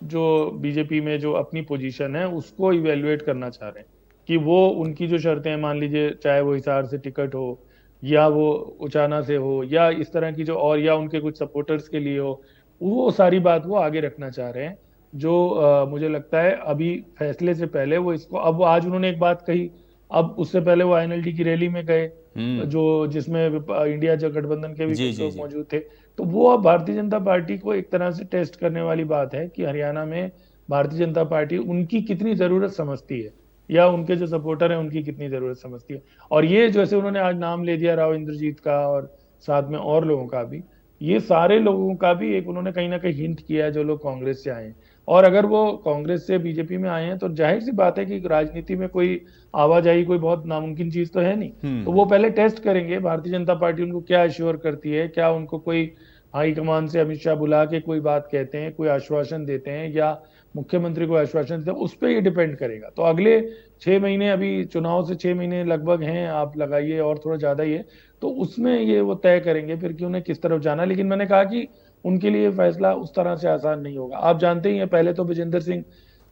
जो बीजेपी में जो अपनी पोजीशन है उसको इवेल्युएट करना चाह रहे हैं, कि वो उनकी जो शर्तें हैं, मान लीजिए चाहे वो हिसार से टिकट हो, या वो उचाना से हो, या इस तरह की जो, और या उनके कुछ सपोर्टर्स के लिए हो, वो सारी बात वो आगे रखना चाह रहे हैं, जो मुझे लगता है अभी फैसले से पहले वो इसको, अब आज उन्होंने एक बात कही, अब उससे पहले वो INLD की रैली में गए, जो जिसमें इंडिया जो गठबंधन के भी जी, कुछ जी, लोग जी। मौजूद थे। तो वो अब भारतीय जनता पार्टी को एक तरह से टेस्ट करने वाली बात है कि हरियाणा में भारतीय जनता पार्टी उनकी कितनी जरूरत समझती है, या उनके जो सपोर्टर हैं उनकी कितनी जरूरत समझती है। और ये जैसे उन्होंने आज नाम ले दिया राव इंद्रजीत का और साथ में और लोगों का भी, ये सारे लोगों का भी एक उन्होंने कहीं ना कहीं हिंट किया है जो लोग कांग्रेस से आए हैं। और अगर वो कांग्रेस से बीजेपी में आए हैं तो जाहिर सी बात है कि राजनीति में कोई आवाजाही कोई बहुत नामुमकिन चीज तो है नहीं। तो वो पहले टेस्ट करेंगे भारतीय जनता पार्टी उनको क्या एश्योर करती है, क्या उनको कोई हाईकमान से अमित शाह बुला के कोई बात कहते हैं, कोई आश्वासन देते हैं, या मुख्यमंत्री को आश्वासन देते हैं, उस पर ये डिपेंड करेगा। तो अगले 6 महीने, अभी चुनाव से 6 महीने लगभग हैं, आप लगाइए और थोड़ा ज्यादा ही है, तो उसमें ये वो तय करेंगे फिर कि उन्हें किस तरफ जाना। लेकिन मैंने कहा कि उनके लिए फैसला उस तरह से आसान नहीं होगा। आप जानते ही हैं, पहले तो विजेंद्र सिंह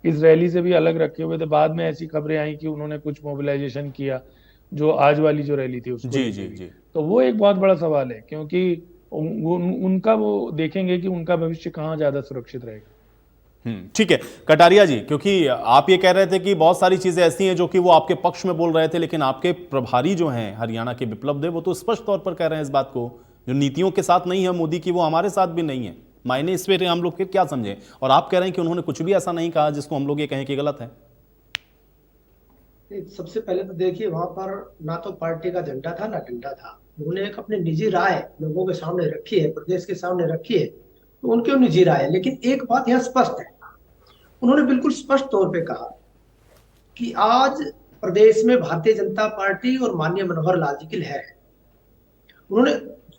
इस रैली से भी अलग रखे हुए थे, बाद में ऐसी खबरें आई कि उन्होंने कुछ मोबिलाइजेशन किया, जो आज वाली जो रैली थी उसको। जी, जी, जी। तो वो एक बहुत बड़ा सवाल है, क्योंकि उनका वो देखेंगे कि उनका भविष्य कहाँ ज्यादा सुरक्षित रहेगा। ठीक है कटारिया जी, क्योंकि आप ये कह रहे थे कि बहुत सारी चीजें ऐसी हैं जो कि वो आपके पक्ष में बोल रहे थे, लेकिन आपके प्रभारी जो हैं हरियाणा के बिप्लब देव, वो तो स्पष्ट तौर पर कह रहे हैं इस बात को, जो नीतियों के साथ नहीं है मोदी की, वो हमारे साथ भी नहीं है। मायने इस पे हम लोग फिर क्या समझें? और आप कह रहे हैं कि उन्होंने कुछ भी ऐसा नहीं कहा जिसको हम लोग ये कहें कि गलत है। सबसे पहले तो देखिए, वहां पर ना तो पार्टी का झंडा था ना डंडा था। उन्होंने एक अपनी निजी राय लोगों के सामने रखी है, प्रदेश के सामने रखी है, तो उनकी निजी राय है। लेकिन एक बात यहाँ स्पष्ट है, उन्होंने बिल्कुल स्पष्ट तौर पे कहा कि आज प्रदेश में भारतीय जनता पार्टी और माननीय मनोहर लाल जी की लहर है। उन्होंने,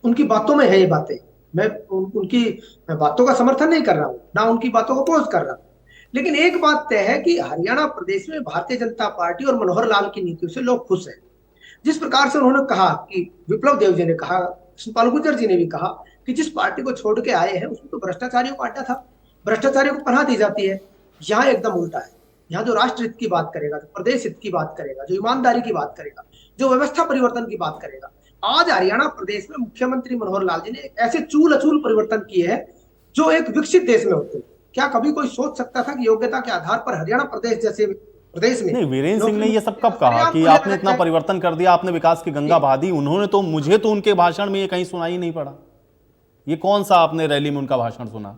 उनकी बातों में है ये बातें, मैं उनकी बातों का समर्थन नहीं कर रहा हूं, ना उनकी बातों को अपोज कर रहा हूं, लेकिन एक बात तय है कि हरियाणा प्रदेश में भारतीय जनता पार्टी और मनोहर लाल की नीतियों से लोग खुश हैं। जिस प्रकार से उन्होंने कहा कि विप्लव देव जी ने कहा, कृष्णपाल गुर्जर जी ने भी कहा कि जिस पार्टी को छोड़ के आए हैं उसमें तो भ्रष्टाचारियों को अड्डा था, भ्रष्टाचारियों को पनाह दी जाती है। यहाँ एकदम उल्टा है। यहाँ जो राष्ट्र हित की बात करेगा, जो प्रदेश हित की बात करेगा, जो ईमानदारी की बात करेगा, जो व्यवस्था परिवर्तन की बात करेगा, आज हरियाणा प्रदेश में मुख्यमंत्री मनोहर लाल जी ने ऐसे चूल अचूल परिवर्तन किए हैं जो एक विकसित देश में होते हैं। क्या कभी कोई सोच सकता था कि योग्यता के आधार पर हरियाणा प्रदेश जैसे प्रदेश में? नहीं, वीरेंद्र सिंह ने ये सब कब कहा कि आपने इतना परिवर्तन कर दिया, आपने विकास की गंगा बहा दी? उन्होंने तो, मुझे तो उनके भाषण में ये कहीं सुनाई नहीं पड़ा। ये कौन सा आपने रैली में उनका भाषण सुना?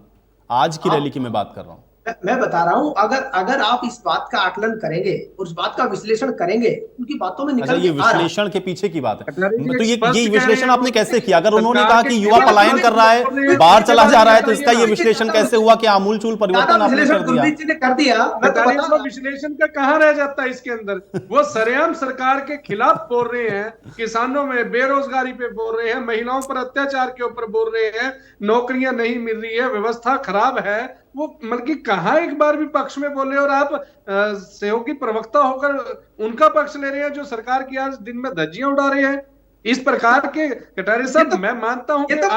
आज की रैली की मैं बात कर रहा हूं। मैं बता रहा हूं, अगर आप इस बात का आकलन करेंगे और इस बात का विश्लेषण करेंगे, उनकी बातों में निकल ये विश्लेषण के पीछे की बात है। तो ये विश्लेषण आपने कैसे किया? अगर उन्होंने कहा कि युवा पलायन कर रहा है, बाहर चला जा रहा है, तो इसका ये विश्लेषण कैसे हुआ कि आमूलचूल परिवर्तन आपने कर दिया? विश्लेषण का कहाँ रह जाता है इसके अंदर? वो सरेआम सरकार के खिलाफ बोल रहे हैं, किसानों में बेरोजगारी पे बोल रहे हैं, महिलाओं पर अत्याचार के ऊपर बोल रहे हैं, नौकरियां नहीं मिल रही है, व्यवस्था खराब है। वो मतलब कि कहाँ एक बार भी पक्ष में बोले, और आप सहयोगी प्रवक्ता होकर उनका पक्ष ले रहे हैं जो सरकार की आज दिन में धज्जियां उड़ा रहे हैं। इस प्रकार के कटारिया साहब, मैं मानता हूं ये तो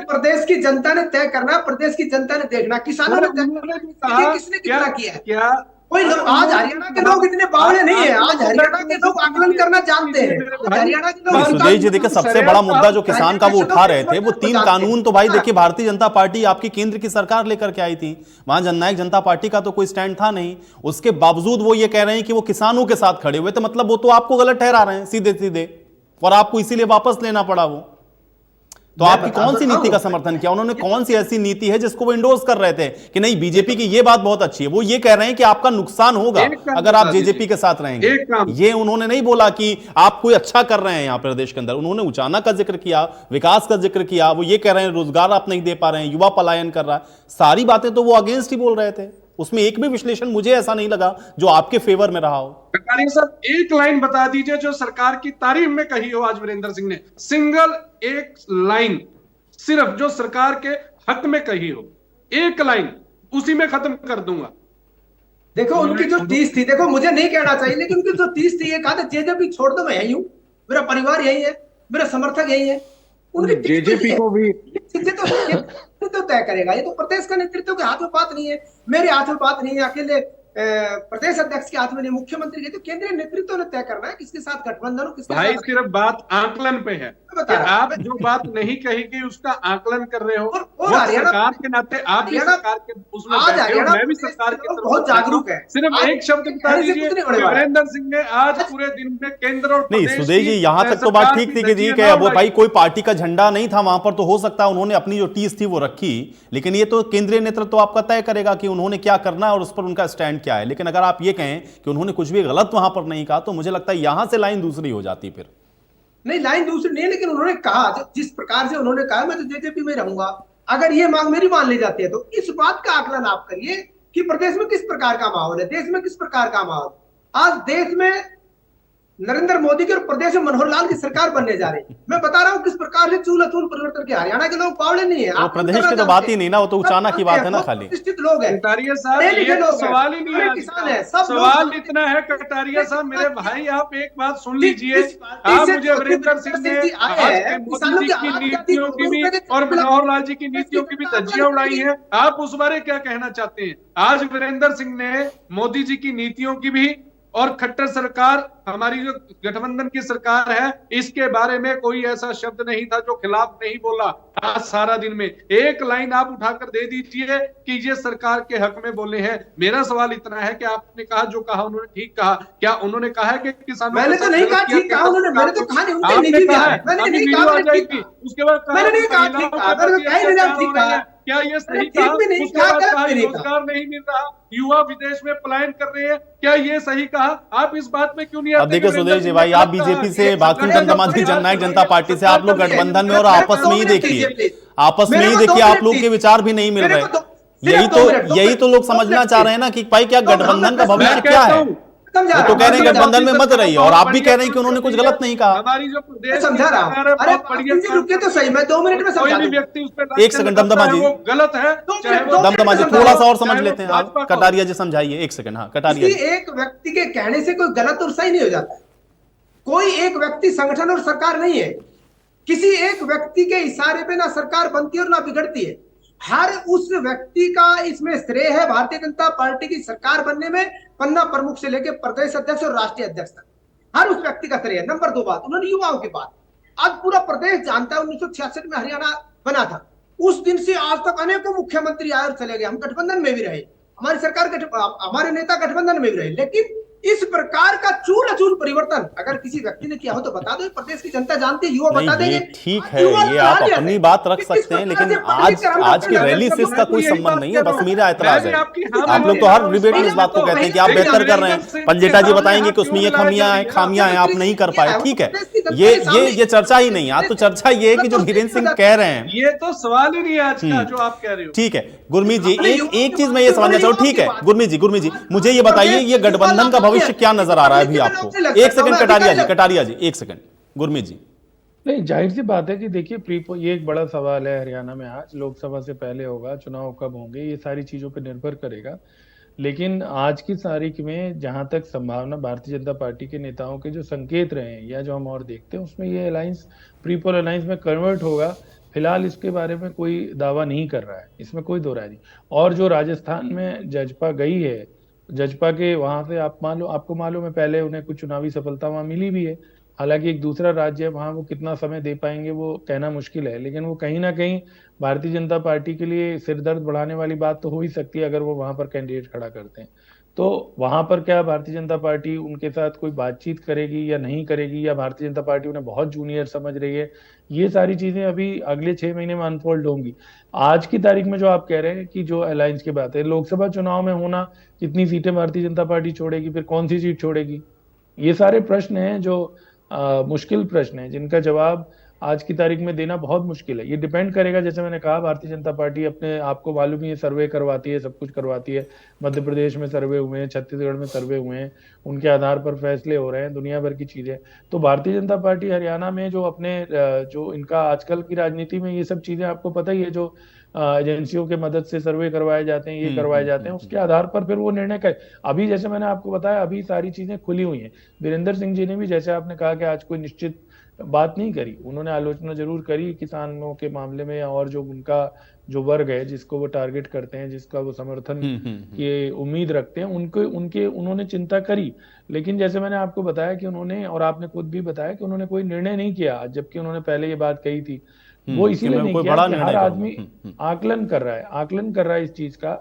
प्रदेश की जनता ने तय करना, प्रदेश की जनता ने देखना, किसानों ने तय करना किसने कितना किया है। क्या कोई लोग, आज हरियाणा के लोग इतने बावले नहीं है, आज हरियाणा के लोग आकलन करना जानते हैं। हरियाणा के लोग, सुजय जी देखिए, सबसे बड़ा मुद्दा जो किसान का वो उठा रहे थे, वो 3 कानून तो भाई देखिए, भारतीय जनता पार्टी आपकी केंद्र की सरकार लेकर के आई थी, वहां जननायक जनता पार्टी का तो कोई स्टैंड था नहीं। उसके बावजूद वो ये कह रहे हैं कि वो किसानों के साथ खड़े हुए थे, मतलब वो तो आपको गलत ठहरा रहे हैं सीधे सीधे, और आपको इसीलिए वापस लेना पड़ा वो। तो आपकी कौन सी नीति का समर्थन किया उन्होंने? कौन सी ऐसी नीति है जिसको वो इंडोर्स कर रहे थे कि नहीं बीजेपी की ये बात बहुत अच्छी है? वो ये कह रहे हैं कि आपका नुकसान होगा अगर आप जेजेपी के साथ रहेंगे। ये उन्होंने नहीं बोला कि आप कोई अच्छा कर रहे हैं यहाँ प्रदेश के अंदर। उन्होंने उचाना का जिक्र किया, विकास का जिक्र किया। वो ये कह रहे हैं रोजगार आप नहीं दे पा रहे हैं, युवा पलायन कर रहा है, सारी बातें तो वो अगेंस्ट ही बोल रहे थे। उसमें एक भी विश्लेषण मुझे ऐसा नहीं लगा जो आपके फेवर में रहा हो। कटारिया साहब, एक लाइन बता दीजिए जो सरकार की तारीफ में कही हो आज वीरेंद्र सिंह ने, सिंगल एक लाइन सिर्फ जो सरकार के हक में कही हो, एक लाइन, उसी में खत्म कर दूंगा। देखो उनकी जो 30 थी, देखो मुझे नहीं कहना चाहिए, लेकिन उनकी जो 30 थी, ये कहा था जेजेपी छोड़ दो, मैं यही हूं, मेरा परिवार यही है, मेरा समर्थक यही है। उनकी जेजेपी को भी तो तय करेगा, ये तो प्रदेश का नेतृत्व के हाथ में बात नहीं है, मेरे हाथ में बात नहीं है। अकेले प्रदेश अध्यक्ष के हाथ में नहीं, मुख्यमंत्री के, तो केंद्रीय नेतृत्व ने तय करना है किसके साथ गठबंधन हो, किसके भाई साथ। सिर्फ बात आकलन पे है कि आप जो बात नहीं कही कि उसका आकलन कर रहे हो, वो सरकार के नाते आप भी सरकार के उसमें बैठे हो, मैं भी सरकार की तरफ बहुत जागरूक है। सिर्फ एक शब्द बता दीजिए, वीरेंद्र सिंह ने आज पूरे दिन में केंद्र और नहीं सुदेश जी, यहां तक तो बात ठीक थी कि जी कि वो भाई कोई पार्टी का झंडा नहीं था वहां पर, तो हो सकता है उन्होंने अपनी जो टीस थी वो रखी, लेकिन ये तो केंद्रीय नेतृत्व तो आपका तय करेगा कि उन्होंने क्या करना है और उस पर उनका स्टैंड क्या है। लेकिन अगर आप ये कहें कि उन्होंने कुछ भी गलत वहां पर नहीं कहा, तो मुझे लगता है यहां से लाइन दूसरी हो जाती। फिर नहीं, लाइन दूसरी नहीं है, लेकिन उन्होंने कहा, जिस प्रकार से उन्होंने कहा मैं तो जेजेपी में रहूंगा, अगर ये मांग मेरी मान ली जाती है तो इस बात का आकलन आप करिए कि प्रदेश में किस प्रकार का माहौल है, देश में किस प्रकार का माहौल। आज देश में नरेंद्र मोदी के और प्रदेश में मनोहर लाल की सरकार बनने जा रही है। मैं बता रहा हूँ किस प्रकार से चूल अचूल परिवर्तन के। हरियाणा के लोग बावड़े नहीं है, तो प्रदेश की तो बात ही नहीं ना, वो तो उचाना की बात है ना खाली। प्रतिष्ठित लोग हैं, कटारिया साहब, ये तो सवाल ही नहीं है, किसान है, सब सवाल इतना है कटारिया साहब, मेरे भाई आप एक बात सुन लीजिए, आप मुझे वीरेंद्र सिंह ने आज मोदी जी की नीतियों की भी और मनोहर लाल जी की नीतियों की भी धज्जियां उड़ाई हैं, आप उस बारे क्या कहना चाहते हैं? आज वीरेंद्र सिंह ने मोदी जी की नीतियों की भी और खट्टर सरकार, हमारी जो गठबंधन की सरकार है, इसके बारे में कोई ऐसा शब्द नहीं था जो खिलाफ नहीं बोला। आज सारा दिन में एक लाइन आप उठाकर दे दीजिए कि ये सरकार के हक में बोले हैं। मेरा सवाल इतना है कि आपने कहा जो कहा उन्होंने ठीक कहा, क्या उन्होंने कहा है कि किसानों, मैंने तो नहीं कहा ठीक कहा उन्होंने, मैंने तो कहा नहीं, उनके निजी कहा है, मैंने नहीं कहा उसके बाद मैंने नहीं कहा ठीक कहा, मैंने कहा ठीक कहा, क्या ये सही कहा? उसके बाद कहा रोजगार नहीं मिल रहा, युवा विदेश में पलायन कर रहे हैं, क्या ये सही कहा? आप इस बात में क्यों नहीं आते? अब देखिए सुदेश जी भाई, आप बीजेपी से, भारतीय जनता पार्टी, जननायक जनता पार्टी से आप लोग गठबंधन में, और आपस में ही देखिए, आपस में ही देखिए, आप लोग के विचार भी नहीं मिल रहे। यही तो लोग समझना चाह रहे हैं ना कि भाई क्या गठबंधन का भविष्य क्या है। वो तो कह रहे हैं गठबंधन में मत रहिए, और आप भी कह रहे हैं कि उन्होंने कुछ गलत नहीं कहा। हमारी जो प्रदेश समझा रहा हूं, अरे रुकिए तो सही, मैं 2 मिनट में समझा दूं। व्यक्ति उस पर एक सेकंड दमदमा जी, गलत है, दमदमा जी थोड़ा सा और समझ लेते हैं आप। कटारिया जी समझाइए, एक सेकंड। हाँ कटारिया जी, एक व्यक्ति के कहने से कोई गलत और सही नहीं हो जाता। कोई एक व्यक्ति संगठन और सरकार नहीं है। किसी एक व्यक्ति के इशारे पे ना सरकार बनती है और ना बिगड़ती है। हर उस व्यक्ति का इसमें श्रेय है भारतीय जनता पार्टी की सरकार बनने में, पन्ना प्रमुख से लेकर प्रदेश अध्यक्ष और राष्ट्रीय अध्यक्ष तक हर उस व्यक्ति का श्रेय है। नंबर 2 बात, उन्होंने युवाओं की बात आज पूरा प्रदेश जानता है। 1966 में हरियाणा बना था, उस दिन से आज तक अनेकों मुख्यमंत्री आए और चले गए। हम गठबंधन में भी रहे, हमारी सरकार हमारे नेता गठबंधन में भी रहे, लेकिन इस प्रकार का चूल अचूल परिवर्तन अगर किसी व्यक्ति ने किया हो तो बता दो, प्रदेश की जनता जानती है, युवा बता देंगे। ठीक है, ये आप अपनी बात रख सकते हैं, लेकिन आज की रैली से इसका कोई संबंध नहीं है। बस मेरा एतराज है, आप लोग तो हर डिबेट में इस बात को कहते हैं कि आप बेहतर कर रहे हैं, पंजेटा जी बताएंगे कि उसमें ये खामियां हैं, आप नहीं कर पाए। ठीक है, ये चर्चा ही नहीं है आज, तो चर्चा ये है कि जो वीरेंद्र सिंह कह रहे हैं, ये तो सवाल ही नहीं है आज का जो आप कह रहे हो। ठीक है गुरमीत जी, एक चीज मैं ये समझना चाहूँ। ठीक है गुरमीत जी, मुझे ये बताइए, ये गठबंधन का भविष्य क्या नजर आ रहा है अभी आपको? एक सेकंड कटारिया जी, एक सेकंड। गुरमीत जी, नहीं, जाहिर सी बात है कि देखिए ये एक बड़ा सवाल है हरियाणा में। आज लोकसभा से पहले होगा, चुनाव कब होंगे, ये सारी चीजों पर निर्भर करेगा। लेकिन आज की तारीख में जहां तक संभावना भारतीय जनता पार्टी के नेताओं के जो संकेत रहे हैं या जो हम और देखते हैं, उसमें ये अलायंस प्रीपोल अलायंस में कन्वर्ट होगा। फिलहाल इसके बारे में कोई दावा नहीं कर रहा है, इसमें कोई दो राय नहीं। और जो राजस्थान में जजपा गई है, जजपा के वहां से आपको मालूम है, पहले उन्हें कुछ चुनावी सफलता वहां मिली भी है। हालांकि एक दूसरा राज्य है, वहां वो कितना समय दे पाएंगे वो कहना मुश्किल है, लेकिन वो कहीं ना कहीं भारतीय जनता पार्टी के लिए सिरदर्द बढ़ाने वाली बात तो हो ही सकती है अगर वो वहां पर कैंडिडेट खड़ा करते हैं। तो वहां पर क्या भारतीय जनता पार्टी उनके साथ कोई बातचीत करेगी या नहीं करेगी, या भारतीय जनता पार्टी उन्हें बहुत जूनियर समझ रही है, ये सारी चीजें अभी अगले 6 महीने में अनफोल्ड होंगी। आज की तारीख में जो आप कह रहे हैं कि जो अलायंस की बात है, लोकसभा चुनाव में होना, कितनी सीटें भारतीय जनता पार्टी छोड़ेगी, फिर कौन सी सीट छोड़ेगी, ये सारे प्रश्न हैं जो मुश्किल प्रश्न है, जिनका जवाब आज की तारीख में देना बहुत मुश्किल है। ये डिपेंड करेगा, जैसे मैंने कहा, भारतीय जनता पार्टी अपने आपको मालूम ही है, सर्वे करवाती है, सब कुछ करवाती है। मध्य प्रदेश में सर्वे हुए हैं, छत्तीसगढ़ में सर्वे हुए हैं, उनके आधार पर फैसले हो रहे हैं, दुनिया भर की चीजें। तो भारतीय जनता पार्टी हरियाणा में जो इनका आजकल की राजनीति में ये सब चीजें आपको पता ही है, जो एजेंसियों के मदद से सर्वे करवाए जाते हैं, ये करवाए जाते हैं, उसके आधार पर फिर वो निर्णय करे। अभी जैसे मैंने आपको बताया, अभी सारी चीजें खुली हुई हैं। वीरेंद्र सिंह जी ने भी, जैसे आपने कहा कि आज कोई निश्चित बात नहीं करी, उन्होंने आलोचना जरूर करी किसानों के मामले में, और जो उनका जो वर्ग है जिसको वो टारगेट करते हैं, जिसका वो समर्थन की उम्मीद रखते हैं, उन्होंने चिंता करी। लेकिन जैसे मैंने आपको बताया कि उन्होंने, और आपने खुद भी बताया कि उन्होंने कोई निर्णय नहीं किया, जबकि उन्होंने पहले ये बात कही थी। वो इसीलिए नहीं किया कि हर आदमी आकलन कर रहा है इस चीज का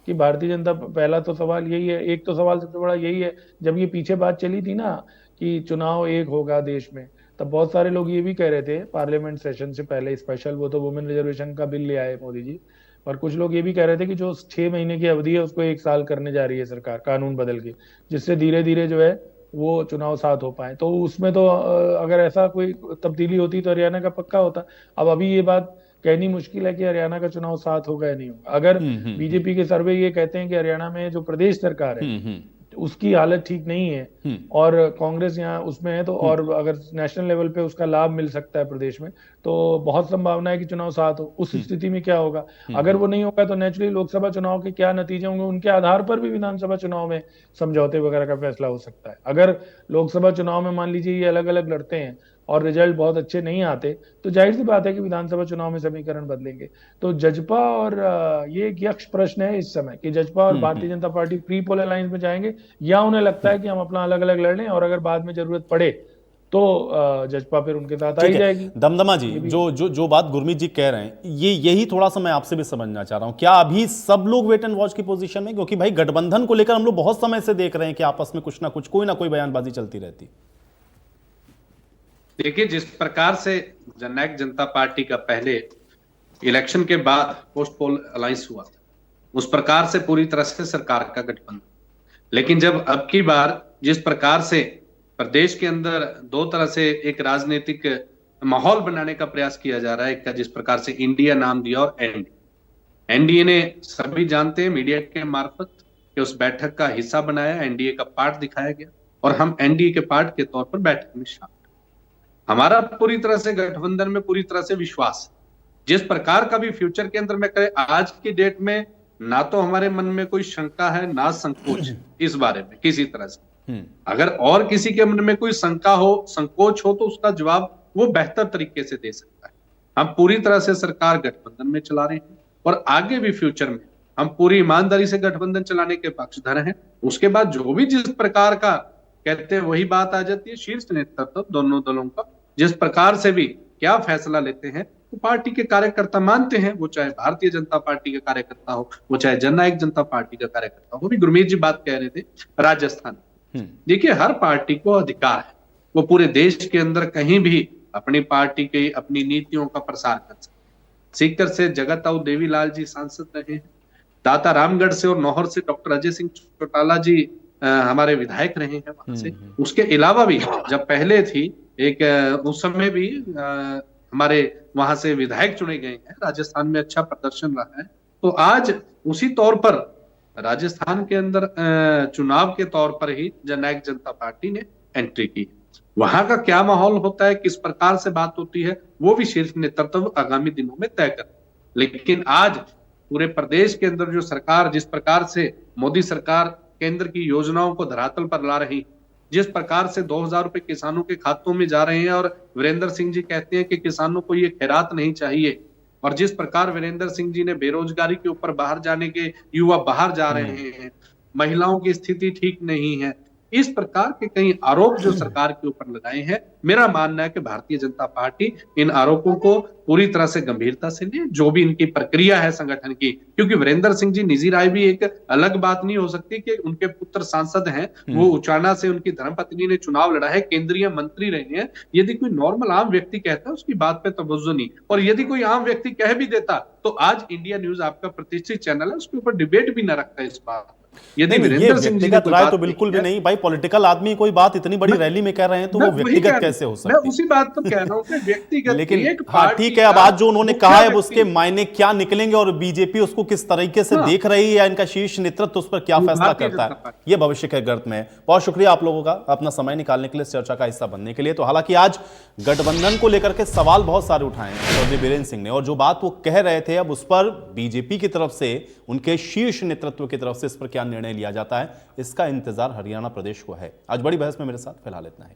कि भारतीय जनता, पहला तो सवाल यही है, एक तो सवाल सबसे बड़ा यही है, जब ये पीछे बात चली थी ना कि चुनाव एक होगा देश में, तब बहुत सारे लोग ये भी कह रहे थे पार्लियामेंट सेशन से पहले, स्पेशल वो तो वुमेन रिजर्वेशन का बिल ले आए मोदी जी, पर कुछ लोग ये भी कह रहे थे कि जो 6 महीने की अवधि है उसको 1 साल करने जा रही है सरकार कानून बदल के, जिससे धीरे धीरे जो है वो चुनाव साथ हो पाए। तो उसमें तो अगर ऐसा कोई तब्दीली होती तो हरियाणा का पक्का होता। अब अभी ये बात कहनी मुश्किल है कि हरियाणा का चुनाव साथ होगा या नहीं होगा। अगर बीजेपी के सर्वे ये कहते हैं कि हरियाणा में जो प्रदेश सरकार है उसकी हालत ठीक नहीं है और कांग्रेस यहाँ उसमें है, तो और अगर नेशनल लेवल पे उसका लाभ मिल सकता है प्रदेश में, तो बहुत संभावना है कि चुनाव साथ हो। उस स्थिति में क्या होगा, अगर वो नहीं होगा तो नेचुरली लोकसभा चुनाव के क्या नतीजे होंगे, उनके आधार पर भी विधानसभा चुनाव में समझौते वगैरह का फैसला हो सकता है। अगर लोकसभा चुनाव में मान लीजिए ये अलग अलग लड़ते हैं और रिजल्ट बहुत अच्छे नहीं आते, तो जाहिर सी बात है कि विधानसभा चुनाव में समीकरण बदलेंगे। तो जजपा और ये एक यक्ष प्रश्न है इस समय कि जजपा और Bharatiya Janata party pre poll alliance में जाएंगे या उन्हें लगता है कि हम अपना अलग अलग लड़ लें और अगर बाद में जरूरत पड़े तो जजपा फिर उनके साथ आई जाएगी। दमदमा जी, जो बात गुरमीत जी कह रहे हैं, यही थोड़ा सा मैं आपसे भी समझना चाह रहा हूं, क्या अभी सब लोग वेट एंड वॉच की पोजीशन में? क्योंकि भाई गठबंधन को लेकर हम लोग बहुत समय से देख रहे हैं कि आपस में कुछ ना कुछ, कोई ना कोई बयानबाजी चलती रहती। देखिए, जिस प्रकार से जननायक जनता पार्टी का पहले इलेक्शन के बाद पोस्ट पोल अलायंस हुआ था, उस प्रकार से पूरी तरह से सरकार का गठबंधन। लेकिन जब अब की बार जिस प्रकार से प्रदेश के अंदर दो तरह से एक राजनीतिक माहौल बनाने का प्रयास किया जा रहा है, एक का जिस प्रकार से इंडिया नाम दिया और एनडीए ने सभी जानते हैं मीडिया के मार्फत कि उस बैठक का हिस्सा बनाया, एनडीए का पार्ट दिखाया गया और हम एनडीए के पार्ट के तौर पर बैठक में शामिल। हमारा पूरी तरह से गठबंधन में पूरी तरह से विश्वास, जिस प्रकार का भी फ्यूचर के अंदर में करे, आज की डेट में ना तो हमारे मन में कोई शंका है ना संकोच इस बारे में किसी तरह से। अगर और किसी के मन में कोई शंका हो, संकोच हो, तो उसका जवाब वो बेहतर तरीके से दे सकता है। हम पूरी तरह से सरकार गठबंधन में चला रहे हैं और आगे भी फ्यूचर में हम पूरी ईमानदारी से गठबंधन चलाने के पक्षधर हैं। उसके बाद जो भी जिस प्रकार का कहते हैं वही बात आ जाती है। शीर्ष नेतृत्व दोनों दलों का जिस प्रकार से भी क्या फैसला लेते हैं वो पार्टी के कार्यकर्ता मानते हैं, वो चाहे भारतीय जनता पार्टी का कार्यकर्ता हो, वो चाहे जननायक जनता पार्टी का कार्यकर्ता हो। भी गुरमीत जी बात कह रहे थे राजस्थान, देखिए हर पार्टी को अधिकार है वो पूरे देश के अंदर कहीं भी अपनी पार्टी की अपनी नीतियों का प्रसार कर सकते। सीकर से जगत ताऊ देवीलाल जी सांसद रहे हैं, दाता रामगढ़ से और नौहर से डॉक्टर अजय सिंह चौटाला जी हमारे विधायक रहे हैं वहां से। उसके अलावा भी जब पहले थी एक उस समय भी हमारे वहां से विधायक चुने गए हैं, राजस्थान में अच्छा प्रदर्शन रहा है। तो आज उसी तौर पर राजस्थान के अंदर चुनाव के तौर पर ही जननायक जनता पार्टी ने एंट्री की। वहां का क्या माहौल होता है, किस प्रकार से बात होती है, वो भी शीर्ष नेतृत्व आगामी दिनों में तय कर। लेकिन आज पूरे प्रदेश के अंदर जो सरकार जिस प्रकार से मोदी सरकार केंद्र की योजनाओं को धरातल पर ला रही, जिस प्रकार से 2000 रुपए किसानों के खातों में जा रहे हैं और वीरेंद्र सिंह जी कहते हैं कि किसानों को ये खैरात नहीं चाहिए, और जिस प्रकार वीरेंद्र सिंह जी ने बेरोजगारी के ऊपर बाहर जाने के युवा बाहर जा रहे हैं, महिलाओं की स्थिति ठीक नहीं है, इस प्रकार के कई आरोप जो सरकार के ऊपर लगाए हैं, मेरा मानना है कि भारतीय जनता पार्टी इन आरोपों को पूरी तरह से गंभीरता से ले, जो भी इनकी प्रक्रिया है संगठन की। क्योंकि वीरेंद्र सिंह जी निजी राय भी एक अलग बात नहीं हो सकती कि उनके पुत्र सांसद हैं, वो उचाना से उनकी धर्मपत्नी ने चुनाव लड़ा है, केंद्रीय मंत्री रहे हैं। यदि कोई नॉर्मल आम व्यक्ति कहता है उसकी बात पे तवज्जो नहीं, और यदि कोई आम व्यक्ति कह भी देता तो आज इंडिया न्यूज आपका प्रतिष्ठित चैनल है, उसके ऊपर डिबेट भी न रखता इस बात। यदि ये व्यक्तिगत राय तो बिल्कुल भी नहीं भाई, पॉलिटिकल आदमी कोई बात इतनी बड़ी रैली में कह रहे हैं तो वो व्यक्तिगत कैसे हो सकती है? मैं उसी बात तो कह रहा हूं कि व्यक्तिगत। लेकिन हाँ ठीक है, अब आज जो उन्होंने कहा है उसके मायने क्या निकलेंगे और बीजेपी उसको किस तरीके से देख रही है या इनका शीर्ष नेतृत्व उस पर क्या फैसला करता है, ये भविष्य के गर्त में। बहुत शुक्रिया आप लोगों का अपना समय निकालने के लिए, चर्चा का हिस्सा बनने के लिए। तो हालांकि आज गठबंधन को लेकर के सवाल बहुत सारे उठाए हैं चौधरी बीरेंद्र सिंह ने, और जो बात वो कह रहे थे अब उस पर बीजेपी की तरफ से, उनके शीर्ष नेतृत्व की तरफ से इस पर क्या निर्णय लिया जाता है, इसका इंतजार हरियाणा प्रदेश को है। आज बड़ी बहस में मेरे साथ फिलहाल इतना ही।